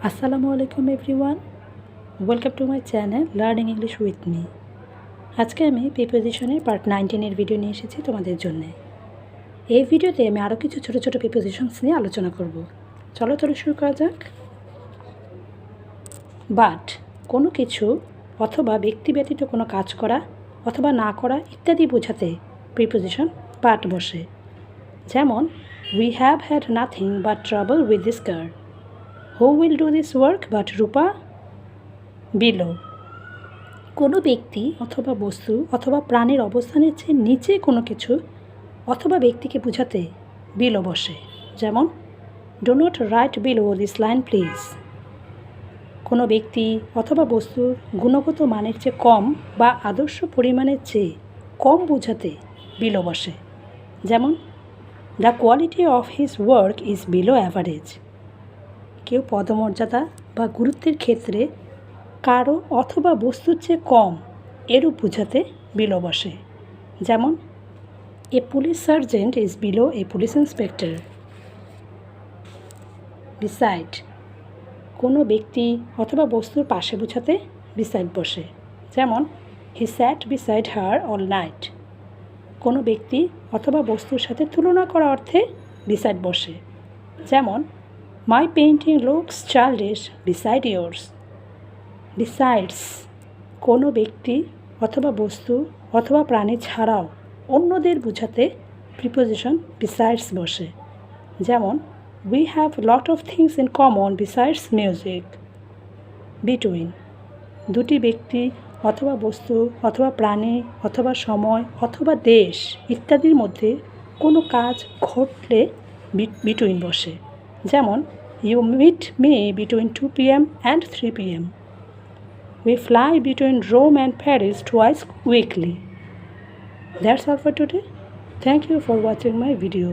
আসসালামু আলাইকুম everyone, welcome to my channel learning English with me. আজকে আমি প্রিপোজিশনের পার্ট 19 ভিডিও নিয়ে এসেছি তোমাদের জন্য। এই ভিডিওতে আমি আরও কিছু ছোটো ছোটো প্রিপোজিশনস নিয়ে আলোচনা করব। চলো শুরু করা যাক। বাট কোনো কিছু অথবা ব্যক্তি ব্যতীত কোনো কাজ করা অথবা না করা ইত্যাদি বোঝাতে প্রিপোজিশন বাট বসে। যেমন we have had nothing but trouble with this girl. Who will do this work but Rupa below. কোনো ব্যক্তি অথবা বস্তু অথবা প্রাণীর অবস্থানের চেয়ে নিচে কোনো কিছু অথবা ব্যক্তিকে বোঝাতে বিলো বসে। যেমন do not write below this line please. কোনো ব্যক্তি অথবা বস্তুর গুণগত মানের চেয়ে কম বা আদর্শ পরিমাণের চেয়ে কম বোঝাতে বিলো বসে। যেমন the quality of his work is below average. কেউ পদমর্যাদা বা গুরুত্বের ক্ষেত্রে কারো অথবা বস্তুর চেয়ে কম এরূপ বোঝাতে বিলো বসে। যেমন a police sergeant is below a police inspector. Beside কোনো ব্যক্তি অথবা বস্তুর পাশে বোঝাতে বিসাইড বসে। যেমন he sat beside her all night. কোনো ব্যক্তি অথবা বস্তুর সাথে তুলনা করা অর্থে বিসাইড বসে। যেমন my painting looks childish beside yours. Besides কোনো ব্যক্তি অথবা বস্তু অথবা প্রাণী ছাড়াও অন্যদের বোঝাতে প্রিপোজিশন বিসাইডস বসে। যেমন we have lot of things in common besides music. Between দুটি ব্যক্তি অথবা বস্তু অথবা প্রাণী অথবা সময় অথবা দেশ ইত্যাদির মধ্যে কোনো কাজ ঘটলে বিটুইন বসে। যেমন you meet me between 2 PM and 3 PM. We fly between Rome and Paris twice weekly. That's all for today. Thank you for watching my video.